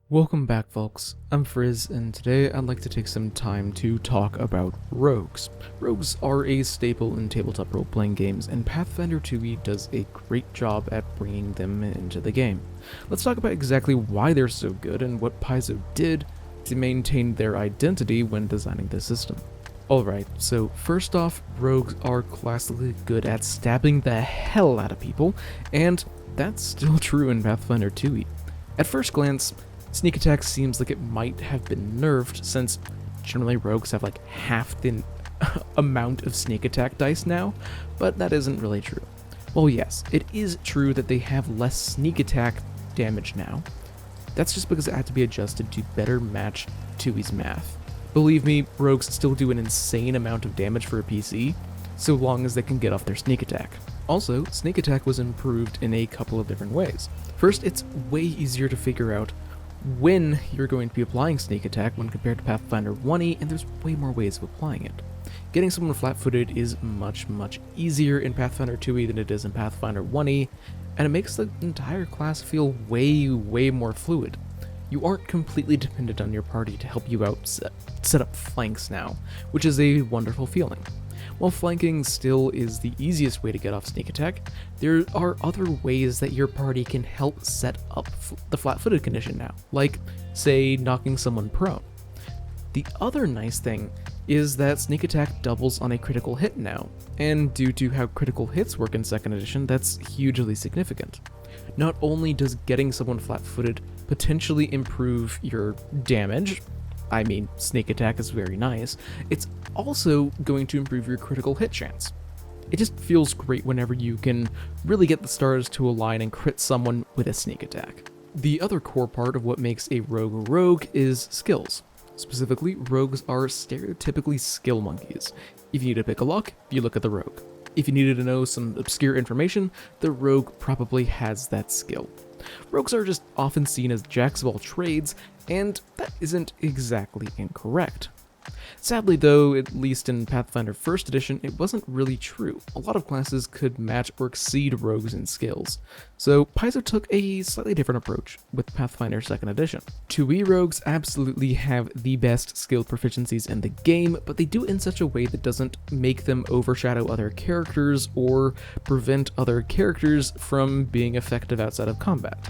Welcome back, folks. I'm Frizz, and today I'd like to take some time to talk about rogues. Rogues are a staple in tabletop role-playing games, and Pathfinder 2e does a great job at bringing them into the game. Let's talk about exactly why they're so good and what Paizo did to maintain their identity when designing the system. Alright, so first off, rogues are classically good at stabbing the hell out of people, and that's still true in Pathfinder 2e. At first glance, sneak attack seems like it might have been nerfed, since generally rogues have like half the amount of sneak attack dice now, but that isn't really true. Well, yes, it is true that they have less sneak attack damage now. That's just because it had to be adjusted to better match 2e's math. Believe me, rogues still do an insane amount of damage for a PC, so long as they can get off their sneak attack. Also, sneak attack was improved in a couple of different ways. First, it's way easier to figure out when you're going to be applying sneak attack when compared to Pathfinder 1e, and there's way more ways of applying it. Getting someone flat-footed is much easier in Pathfinder 2e than it is in Pathfinder 1e, and it makes the entire class feel way more fluid. You aren't completely dependent on your party to help you out set up flanks now, which is a wonderful feeling. While flanking still is the easiest way to get off sneak attack, there are other ways that your party can help set up the flat-footed condition now, like, say, knocking someone prone. The other nice thing is that sneak attack doubles on a critical hit now, and due to how critical hits work in 2nd edition, that's hugely significant. Not only does getting someone flat-footed potentially improve your damage, I mean, sneak attack is very nice, it's also going to improve your critical hit chance. It just feels great whenever you can really get the stars to align and crit someone with a sneak attack. The other core part of what makes a rogue is skills. Specifically, rogues are stereotypically skill monkeys. If you need to pick a lock, you look at the rogue. If you needed to know some obscure information, the rogue probably has that skill. Rogues are just often seen as jacks of all trades, and that isn't exactly incorrect. Sadly though, at least in Pathfinder 1st edition, it wasn't really true. A lot of classes could match or exceed rogues in skills, so Paizo took a slightly different approach with Pathfinder 2nd edition. 2e rogues absolutely have the best skill proficiencies in the game, but they do it in such a way that doesn't make them overshadow other characters or prevent other characters from being effective outside of combat.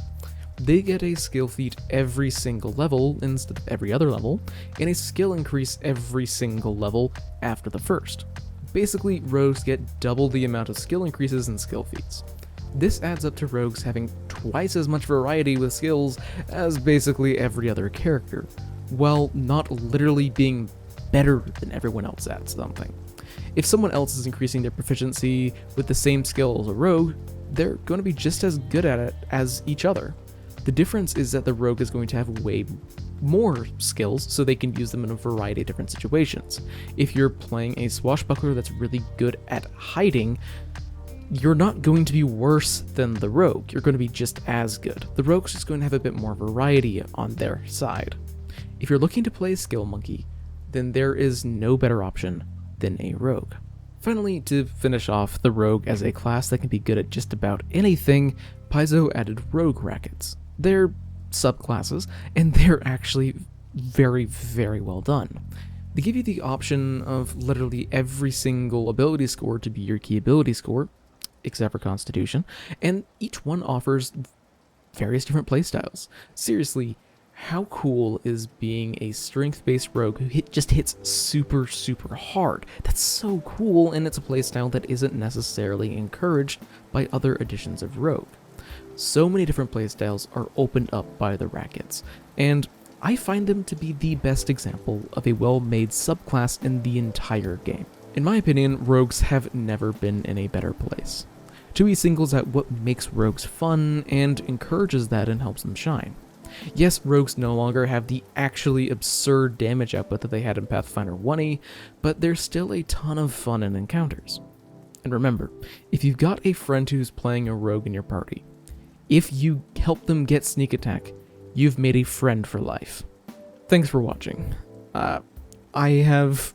They get a skill feat every single level instead of every other level, and a skill increase every single level after the first. Basically, rogues get double the amount of skill increases and skill feats. This adds up to rogues having twice as much variety with skills as basically every other character, while not literally being better than everyone else at something. If someone else is increasing their proficiency with the same skill as a rogue, they're going to be just as good at it as each other. The difference is that the rogue is going to have way more skills, so they can use them in a variety of different situations. If you're playing a swashbuckler that's really good at hiding, you're not going to be worse than the rogue, you're going to be just as good. The rogue's just going to have a bit more variety on their side. If you're looking to play a skill monkey, then there is no better option than a rogue. Finally, to finish off the rogue as a class that can be good at just about anything, Paizo added rogue rackets. They're subclasses, and they're actually very well done. They give you the option of literally every single ability score to be your key ability score, except for Constitution, and each one offers various different playstyles. Seriously, how cool is being a strength-based rogue who just hits super hard? That's so cool, and it's a playstyle that isn't necessarily encouraged by other editions of rogue. So many different playstyles are opened up by the rackets, and I find them to be the best example of a well-made subclass in the entire game. In my opinion, rogues have never been in a better place. 2e singles out what makes rogues fun and encourages that and helps them shine. Yes, rogues no longer have the actually absurd damage output that they had in Pathfinder 1e, but there's still a ton of fun in encounters. And remember, if you've got a friend who's playing a rogue in your party, if you help them get sneak attack, you've made a friend for life. Thanks for watching. I have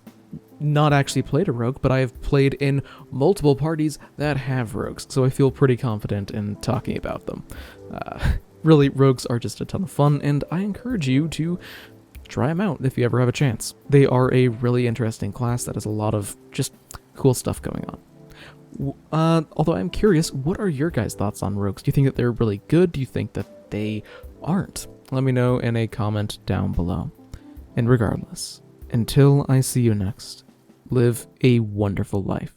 not actually played a rogue, but I have played in multiple parties that have rogues, so I feel pretty confident in talking about them. Really, rogues are just a ton of fun, and I encourage you to try them out if you ever have a chance. They are a really interesting class that has a lot of just cool stuff going on. Although I'm curious, what are your guys' thoughts on rogues? Do you think that they're really good? Do you think that they aren't? Let me know in a comment down below. And regardless, until I see you next, live a wonderful life.